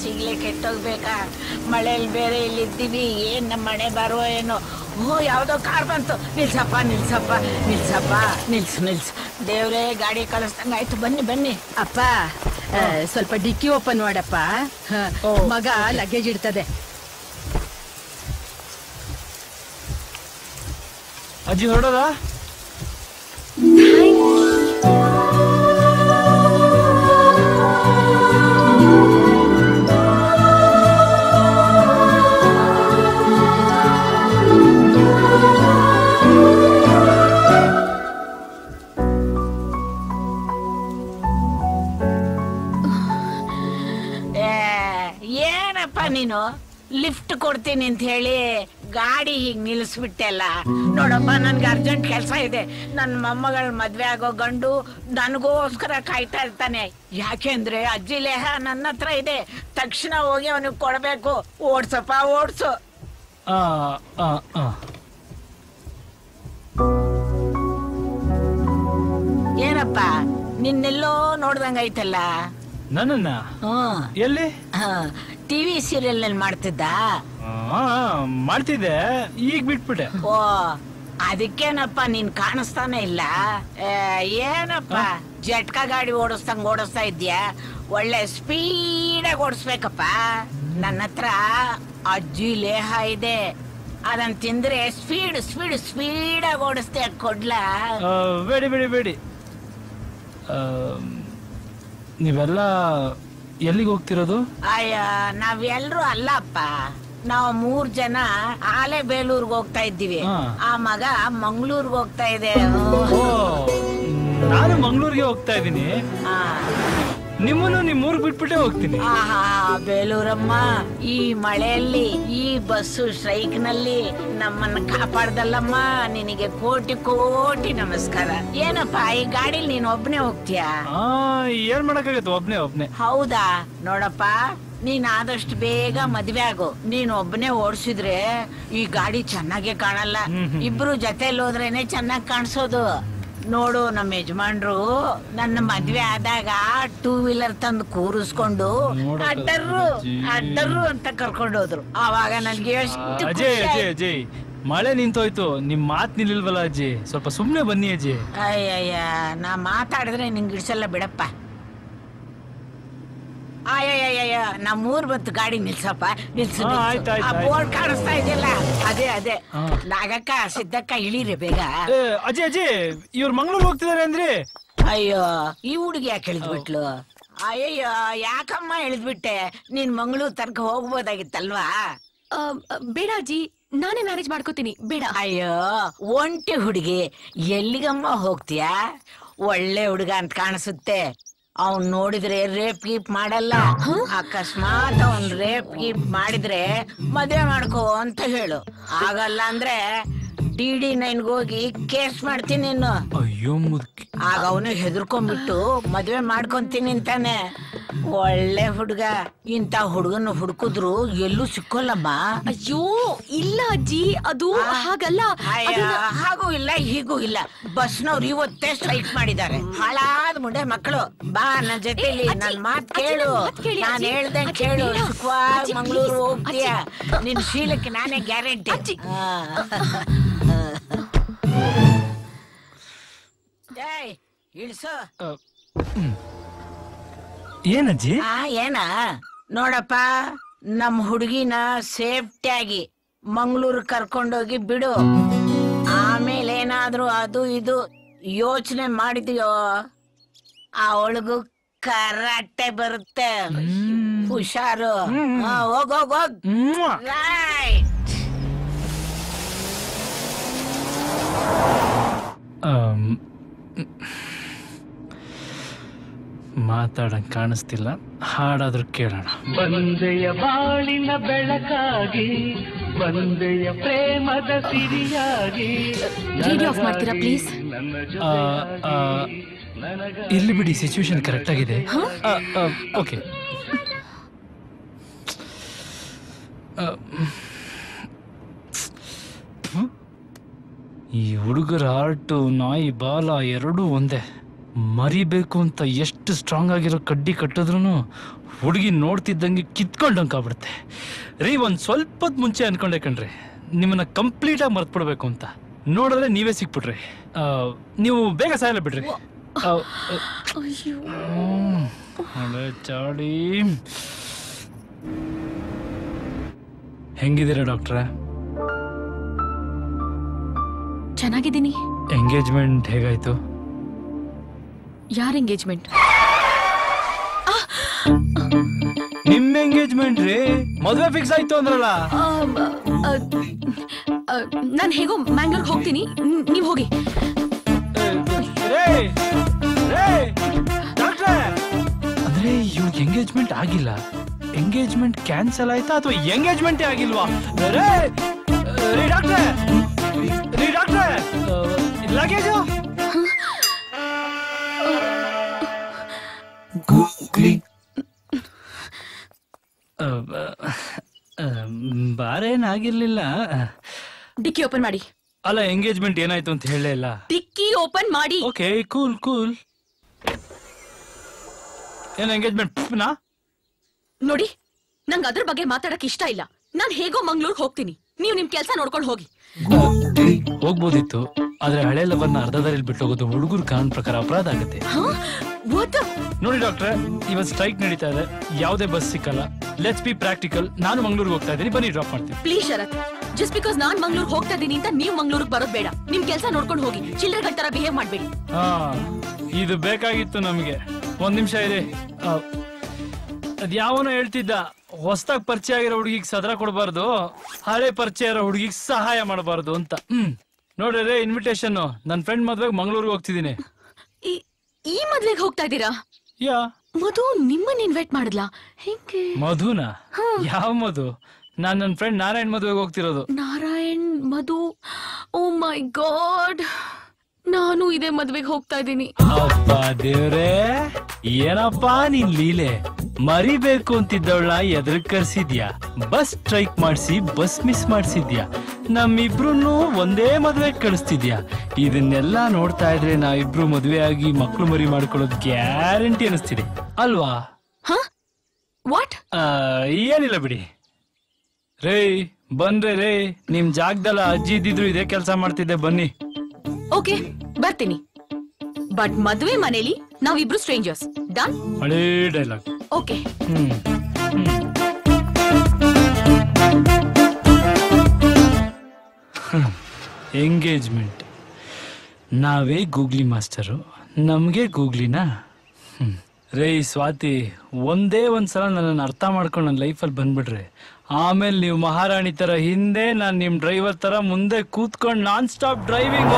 ಸಿಗ್ಲೆ ಕೆಟ್ಟೋಗ್ಬೇಕಾ? ಮಳೆಯಲ್ಲಿ ಬೇರೆ ಇಲ್ಲಿದ್ದೀವಿ, ಏನ್ ನಮ್ಮ ಮನೆ ಬರೋ ಏನೋ. ಓ ಯಾವ್ದೋ ಕಾರ್ ಬಂತು. ನಿಲ್ಸಪ್ಪ ನಿಲ್ಸಪ್ಪ ನಿಲ್ಸಪ್ಪ, ನಿಲ್ಸು. ದೇವ್ರೇ ಗಾಡಿ ಕಳಿಸ್ದಂಗ ಆಯ್ತು. ಬನ್ನಿ. ಅಪ್ಪ ಸ್ವಲ್ಪ ಡಿಕ್ಕಿ ಓಪನ್ ಮಾಡಪ್ಪ. ಮಗ ಲಗೇಜ್ ಇಡ್ತದೆ. ಅಜ್ಜಿ ಹೊರಡೋದ? ಏನಪ್ಪ ನೀನು ಲಿಫ್ಟ್ ಕೊಡ್ತೀನಿ ಅಂತ ಹೇಳಿ ಗಾಡಿ ಹೀಗ್ ನಿಲ್ಲಿಸ್ಬಿಟ್ಟೆಲ್ಲ. ನೋಡಪ್ಪ, ನನ್ಗೆ ಅರ್ಜೆಂಟ್ ಕೆಲಸ ಇದೆ. ನನ್ನ ಮೊಮ್ಮಗಳ ಮದ್ವೆ ಆಗೋ ಗಂಡು ನನಗೋಸ್ಕರ ಕಾಯ್ತಾ ಇರ್ತಾನೆ. ಯಾಕೆಂದ್ರೆ ಅಜ್ಜಿ ಲೇಹ ನನ್ನ ಹತ್ರ ಇದೆ. ತಕ್ಷಣ ಹೋಗಿ ಅವನಿಗೆ ಕೊಡ್ಬೇಕು. ಓಡ್ಸಪ್ಪ ಓಡ್ಸು. ಏನಪ್ಪ ನಿನ್ನೆಲ್ಲೋ ನೋಡ್ದಂಗೈತಲ್ಲ? ನನ್ನ ಎಲ್ಲಿ? ಟಿವಿ ಸೀರಿಯಲ್ ನಲ್ಲಿ ಮಾಡ್ತಿದ್ದ? ಮಾಡ್ತಿದ್ದೆ, ಈಗ ಬಿಟ್ಬಿಟ್ಟೆ. ಓ ಅದಕ್ಕೇನಪ್ಪ ನೀನ್ ಕಾಣಿಸ್ತಾನೆ ಇಲ್ಲ. ಏನಪ್ಪ ಜಟ್ಕಾ ಗಾಡಿ ಓಡಿಸ್ತಾ ಇದ್ಯಾ? ಒಳ್ಳೆ ಸ್ಪೀಡಾಗಿ ಓಡಿಸ್ಬೇಕಪ್ಪ. ನನ್ನ ಹತ್ರ ಅಜ್ಜಿ ಲೇಹ ಇದೆ, ಅದನ್ನ ತಿಂದ್ರೆ ಸ್ಪೀಡಾಗಿ ಓಡಿಸ್ತೆ. ಕೊಡ್ಲಾ? ಬೇಡಿ. ನೀವೆಲ್ಲ ಎಲ್ಲಿಗೆ ಹೋಗ್ತಿರೋದು? ಅಯ್ಯ ನಾವೆಲ್ರು ಅಲ್ಲಪ್ಪ, ನಾವು 3 ಜನ ಆಲೆಬೇಲೂರ್ಗೆ ಹೋಗ್ತಾ ಇದ್ದೀವಿ. ಆ ಮಗ ಮಂಗಳೂರ್ಗೆ ಹೋಗ್ತಾ ಇದೆ. ನಾನು ಮಂಗಳೂರಿಗೆ ಹೋಗ್ತಾ ಇದ್ದೀನಿ. ನಿಮ್ಮನ್ನು ನಿಮ್ಮೂರ್ಗ್ ಬಿಟ್ಬಿಟ್ಟೆ ಹೋಗ್ತೀನಿ. ಬೇಲೂರಮ್ಮ, ಈ ಮಳೆಯಲ್ಲಿ ಈ ಬಸ್ಸು ಸ್ಟ್ರೈಕ್ ನಲ್ಲಿ ನಮ್ಮನ್ನ ಕಾಪಾಡ್ದಲ್ಲಮ್ಮ, ನಿನಗೆ ಕೋಟಿ ನಮಸ್ಕಾರ. ಏನಪ್ಪ ಈ ಗಾಡಿಲಿ ನೀನ್ ಒಬ್ನೇ ಹೋಗ್ತೀಯಾ? ಏನ್ ಮಾಡಕ್ಕಾಗತ್ತೆ, ಒಬ್ನೇ. ಹೌದಾ? ನೋಡಪ್ಪ, ನೀನ್ ಆದಷ್ಟು ಬೇಗ ಮದ್ವೆ ಆಗು. ನೀನ್ ಒಬ್ನೇ ಓಡಿಸಿದ್ರೆ ಈ ಗಾಡಿ ಚೆನ್ನಾಗೆ ಕಾಣಲ್ಲ. ಇಬ್ರು ಜೊತೆಲಿ ಹೋದ್ರೇನೆ ಚೆನ್ನಾಗ್ ಕಾಣಿಸೋದು. ನೋಡು, ನಮ್ಮ ಯಜಮಾನ್ರು ನನ್ನ ಮದ್ವೆ ಆದಾಗ 2 ವೀಲರ್ ತಂದು ಕೂರಿಸ್ಕೊಂಡು ಅಡ್ಡರು ಅಂತ ಕರ್ಕೊಂಡು ಹೋದ್ರು. ಆವಾಗ ನನ್ಗೆ ಎಷ್ಟು ಅಜಯ್ ಮಳೆ ನಿಂತೋಯ್ತು, ನಿಮ್ ಮಾತ್ ನಿಲ್ವಲ್ಲ ಅಜ್ಜಿ. ಸ್ವಲ್ಪ ಸುಮ್ನೆ ಬನ್ನಿ ಅಜ್ಜಿ. ಅಯ್ಯಯ್ಯ, ನಾ ಮಾತಾಡಿದ್ರೆ ನಿಂಗೆ ಇಡ್ಸಲ್ಲ ಬಿಡಪ್ಪ. ಅಯ್ಯಯ್ಯ, ನಮ್ಮೂರ್ ಬಂತು, ಗಾಡಿ ನಿಲ್ಸಪ್ಪ. ಬೋರ್ಡ್ ಕಾಣಿಸ್ತಾ ಇದೆಯಲ್ಲ, ಅದೇ ನಾಗಕ್ಕ ಸಿದ್ದಕ್ಕ ಇಳಿರಿ ಬೇಗ. ಅಜ್ಜಿ ಇವ್ರು ಮಂಗಳೂರು ಹೋಗ್ತಿದಾರೆ ಅಂದ್ರೆ? ಅಯ್ಯೋ, ಈ ಹುಡುಗಿ ಯಾಕೆ ಇಳಿದ್ಬಿಟ್ಲು? ಅಯ್ಯಯ್ಯೋ, ಯಾಕಮ್ಮ ಇಳಿದ್ಬಿಟ್ಟೆ? ನೀನ್ ಮಂಗಳೂರು ತನಕ ಹೋಗ್ಬೋದಾಗಿತ್ತಲ್ವಾ? ಬೇಡ ಅಜ್ಜಿ, ನಾನೇ ಮ್ಯಾರೇಜ್ ಮಾಡ್ಕೋತೀನಿ. ಬೇಡ. ಅಯ್ಯೋ, ಒಂಟಿ ಹುಡುಗಿ ಎಲ್ಲಿಗಮ್ಮ ಹೋಗ್ತೀಯಾ? ಒಳ್ಳೆ ಹುಡುಗ ಅಂತ ಕಾಣಿಸುತ್ತೆ. ಅವ್ನ್ ನೋಡಿದ್ರೆ ರೇಪ್ ಗೀಪ್ ಮಾಡಲ್ಲ. ಅಕಸ್ಮಾತ್ ಅವ್ನ್ ರೇಪ್ ಗೀಪ್ ಮಾಡಿದ್ರೆ ಮದ್ವೆ ಮಾಡ್ಕೋ ಅಂತ ಹೇಳು. ಆಗಲ್ಲ ಅಂದ್ರೆ DD9 ಹೋಗಿ ಕೇಸ್ ಮಾಡ್ತೀನಿ ಇನ್ನು. ಅಯ್ಯೋ ಮುದುಕಿ. ಆಗ ಅವನು ಹೆದರ್ಕೊಂಡ್ಬಿಟ್ಟು ಮದ್ವೆ ಮಾಡ್ಕೊಂತೀನಿ ಅಂತಾನೆ. ಒಳ್ಳೆ ಹುಡುಗ. ಇಂತ ಹುಡುಗನ ಹುಡುಕಿದ್ರು ಎಲ್ಲೂ ಸಿಕ್ಕೋಲ್ಲಮ್ಮ. ಅಯ್ಯೋ ಇಲ್ಲ ಅಜ್ಜಿ, ಅದು ಹಾಗಲ್ಲ. ಹಾಗೂ ಇಲ್ಲ ಹೀಗೂ ಇಲ್ಲ. ಬಸ್ನವ್ರು ಇವತ್ತೇ ಸ್ಟ್ರೈಕ್ ಮಾಡಿದ್ದಾರೆ. ಹಾಳಾದ ಮುಂಡೆ ಮಕ್ಕಳು. ಬಾ ನನ್ನ ಜೊತೆಲಿ, ನನ್ ಮಾತ್ ಕೇಳು. ನಾನ್ ಹೇಳ್ದಂಗೆ ಕೇಳು. ಸುಖವಾಗಿ ಮಂಗಳೂರು ಹೋಗ್ತೀಯ. ನಿನ್ ಶೀಲಕ್ಕೆ ನಾನೇ ಗ್ಯಾರಂಟಿ. ಇಳಿಸು. ಏನಜ್ಜಿ? ಏನ ನೋಡಪ್ಪ, ನಮ್ ಹುಡುಗಿನ ಸೇಫ್ಟಿಯಾಗಿ ಮಂಗಳೂರು ಕರ್ಕೊಂಡೋಗಿ ಬಿಡು. ಆಮೇಲೆ ಏನಾದ್ರೂ ಅದು ಇದು ಯೋಚನೆ ಮಾಡಿದ್ಯೋ ಅವಳಿಗೂ ಕರಾಟೆ ಬರುತ್ತೆ. ಹುಷಾರು. ಹೋಗೋಗ್. ರೈಟ್. ಮಾತಾಡಂಗ್ ಕಾಣಿಸ್ತಿಲ್ಲ, ಹಾಡಾದ್ರೂ ಕೇಳೋಣ. ಬಂದೆಯ ಬಾಳಿನ ಬೆಳಕಾಗಿ, ಬಂದೆಯ ಪ್ರೇಮದ ಸಿರಿಯಾಗಿ. ರೇಡಿಯೋ ಆಫ್ ಮಾಡ್ತೀರಾ ಪ್ಲೀಸ್? ಇಲ್ಲಿ ಬಿಡಿ, ಸಿಚುವೇಶನ್ ಕರೆಕ್ಟ್ ಆಗಿದೆ. ಓಕೆ. ಈ ಹುಡುಗರ ಹಾರ್ಟು ನಾಯಿ ಬಾಲ ಎರಡೂ ಒಂದೇ. ಮರಿಬೇಕು ಅಂತ ಎಷ್ಟು ಸ್ಟ್ರಾಂಗ್ ಆಗಿರೋ ಕಡ್ಡಿ ಕಟ್ಟಿದ್ರು ಹುಡುಗಿ ನೋಡ್ತಿದ್ದಂಗೆ ಕಿತ್ಕೊಂಡಂಗಾಗ್ಬಿಡುತ್ತೆ ರೀ. ಒಂದು ಸ್ವಲ್ಪ ಮುಂಚೆ ಅನ್ಕೊಂಡೆ ಕಣ್ರಿ ನಿಮ್ಮನ್ನ ಕಂಪ್ಲೀಟಾಗಿ ಮರ್ತ್ಬಿಡ್ಬೇಕು ಅಂತ. ನೋಡಿದ್ರೆ ನೀವೇ ಸಿಕ್ಬಿಟ್ರಿ. ನೀವು ಬೇಗ ಸಾಯಲ್ಲ ಬಿಡ್ರಿ. ಚಾಡಿ ಹೆಂಗಿದ್ದೀರಾ ಡಾಕ್ಟ್ರ? ಚೆನ್ನಾಗಿದ್ದೀನಿ. ಎಂಗೇಜ್ಮೆಂಟ್ ಹೇಗಾಯ್ತು? ಯಾರ ಎಂಗೇಜ್ಮೆಂಟ್? ನಿಮ್ ಎಂಗೇಜ್ಮೆಂಟ್ ರೀ. ಮದುವೆ ಫಿಕ್ಸ್ ಆಯ್ತು ಅಂದ್ರಲ್ಲ. ನಾನು ಹೇಗೋ ಮ್ಯಾಂಗ್ಳೂರ್ಗೆ ಹೋಗ್ತೀನಿ, ನೀವ್ ಹೋಗಿ. ಅಂದ್ರೆ ಇವ್ರಿಗೆ ಎಂಗೇಜ್ಮೆಂಟ್ ಆಗಿಲ್ಲ, ಎಂಗೇಜ್ಮೆಂಟ್ ಕ್ಯಾನ್ಸಲ್ ಆಯ್ತಾ ಅಥವಾ ಎಂಗೇಜ್ಮೆಂಟೇ ಆಗಿಲ್ವಾ? ಡಾಕ್ಟ್ರೆ ಲಗೇಜು ಬಾರೇನಾಗಿರ್ಲಿಲ್ಲ. ಡಿಕ್ಕಿ ಓಪನ್ ಮಾಡಿ. ಅಲ್ಲ ಎಂಗೇಜ್ಮೆಂಟ್ ಏನಾಯ್ತು ಅಂತ ಹೇಳೇ ಇಲ್ಲ. ಡಿಕ್ಕಿ ಓಪನ್ ಮಾಡಿ. Okay cool cool. ಏನು ಎಂಗೇಜ್ಮೆಂಟ್ ನಾ ನೋಡಿ, ನಂಗೆ ಅದ್ರ ಬಗ್ಗೆ ಮಾತಾಡಕ್ ಇಷ್ಟ ಇಲ್ಲ. ನಾನ್ ಹೇಗೋ ಮಂಗ್ಳೂರ್ಗೆ ಹೋಗ್ತೀನಿ, ನೀವು ನಿಮ್ ಕೆಲ್ಸ ನೋಡ್ಕೊಂಡು ಹೋಗಿ. ಹೋಗ್ಬೋದಿತ್ತು, ಆದ್ರೆ ಹಳೆ ಲವನ್ನ ಅರ್ಧದಾರಿಲಿ ಬಿಟ್ಟು ಹೋಗೋದು ಹುಡುಗರು ಕಾನೂನು ಪ್ರಕಾರ ಅಪರಾಧ ಆಗುತ್ತೆ. ನೋಡಿ ಡಾಕ್ಟ್ರೆ, ಇವತ್ತು ಸ್ಟ್ರೈಕ್ ನಡೀತಾ ಇದೆ, ಯಾವುದೇ ಬಸ್ ಸಿಕ್ಕಲ್ಲ. Let's be practical. ನಾನು ಮಂಗ್ಳೂರ್ಗೆ ಹೋಗ್ತಾ ಇದ್ದೀನಿ, ಬನ್ನಿ ಡ್ರಾಪ್ ಮಾಡ್ತೀನಿ. ಪ್ಲೀಸ್ ಶರತ್, ಜಸ್ಟ್ ಬಿಕಾಸ್ ನಾನ್ ಮಂಗ್ಳೂರ್ಗೆ ಹೋಗ್ತಾ ಇದ್ದೀನಿ ಅಂತ ನೀವು ಮಂಗ್ಳೂರ್ಗೆ ಬರೋದ್ ಬೇಡ. ನಿಮ್ ಕೆಲ್ಸ ನೋಡ್ಕೊಂಡು ಹೋಗಿ, ಚಿಲ್ಲರೆಗಳ ತರ ಬಿಹೇವ್ ಮಾಡ್ಬೇಡಿ. ಇದು ಬೇಕಾಗಿತ್ತು ನಮಗೆ. ಒಂದ್ ನಿಮಿಷ ಇದೆ. ಅದ್ಯಾವನೋ ಹೇಳ್ತಿದ್ದ, ಹೊಸದಾಗಿ ಪರಿಚಯ ಆಗಿರೋ ಹುಡುಗಿಗೆ ಸದರ ಕೊಡಬಾರ್ದು, ಹಳೆ ಪರಿಚಯ ಇರೋ ಹುಡುಗಿಗೆ ಸಹಾಯ ಮಾಡಬಾರ್ದು ಅಂತ. ನೋಡ್ರಿ ಇನ್ವಿಟೇಷನ್, ನನ್ನ ಫ್ರೆಂಡ್ ಮದ್ವೆಗೆ ಮಂಗ್ಳೂರ್ಗೆ ಹೋಗ್ತಿದ್ದೀನಿ. ಈ ಮದ್ವೆಗೆ ಹೋಗ್ತಾ ಇದ್ದೀರಾ? ಯಾ ಮಧು ನಿಮ್ಮನ್ನ ಇನ್ವೈಟ್ ಮಾಡಿದ್ಲಾ? ಹೆಂಗೆ? ಮಧುನಾ? ಯಾವ ಮಧು? ನಾನ್ ನನ್ನ ಫ್ರೆಂಡ್ ನಾರಾಯಣ್ ಮದ್ವೆಗೆ ಹೋಗ್ತಿರೋದು. ನಾರಾಯಣ್ ಮಧು? ಓ ಮೈ ಗಾಡ್, ನಾನು ಇದೇ ಮದ್ವೆಗೆ ಹೋಗ್ತಾ ಇದ್ದೀನಿ. ಅಪ್ಪ ದೇವ್ರೇ, ಏನಪ್ಪಾ ನಿನ್ ಲೀಲೆ. ಮರಿಬೇಕು ಅಂತಿದ್ದವಳ ಎದುರು ಕರ್ಸಿದ್ಯಾ, ಬಸ್ ಸ್ಟ್ರೈಕ್ ಮಾಡಿಸಿ ಬಸ್ ಮಿಸ್ ಮಾಡ್ಸಿದ್ಯಾ, ನಮ್ಮಿಬ್ರು ಒಂದೇ ಮದ್ವೆ ಕಳಿಸ್ತಿದ್ಯಾ. ಇದನ್ನೆಲ್ಲ ನೋಡ್ತಾ ಇದ್ರೆ ನಾವಿಬ್ರು ಮದ್ವೆ ಆಗಿ ಮಕ್ಳು ಮರಿ ಮಾಡ್ಕೊಳ್ಳೋದು ಗ್ಯಾರಂಟಿ ಅನಿಸ್ತಿದೆ ಅಲ್ವಾ? ವಾಟ್? ಏನಿಲ್ಲ ಬಿಡಿ. ರೇ ಬನ್ರಿ ರೇ, ನಿಮ್ ಜಾಗದಲ್ಲ ಅಜ್ಜಿ ಇದ್ದಿದ್ರು ಇದೇ ಕೆಲಸ ಮಾಡ್ತಿದ್ದೆ, ಬನ್ನಿ. ಓಕೆ ಬರ್ತೀನಿ, ಬಟ್ ಮದ್ವೆ ಮನೇಲಿ ನಾವಿಬ್ರು ಸ್ಟ್ರೇಂಜರ್ಸ್. ಡನ್? ಹಳೇ ಡೈಲಾಗ್. ಓಕೆ. ಎಂಗೇಜ್ಮೆಂಟ್ ನಾವೇ ಗೂಗ್ಲಿ ಮಾಸ್ಟರು, ನಮ್ಗೆ ಗೂಗ್ಲಿನಾ? ರೇ ಸ್ವಾತಿ, ಒಂದೇ ಒಂದ್ಸಲ ನನ್ನನ್ನು ಅರ್ಥ ಮಾಡ್ಕೊಂಡು ನನ್ನ ಲೈಫಲ್ಲಿ ಬಂದ್ಬಿಡ್ರೆ, ಆಮೇಲೆ ನೀವು ಮಹಾರಾಣಿ ತರ ಹಿಂದೆ, ನಾನು ನಿಮ್ ಡ್ರೈವರ್ ತರ ಮುಂದೆ ಕೂತ್ಕೊಂಡು ನಾನ್ ಸ್ಟಾಪ್ ಡ್ರೈವಿಂಗ್.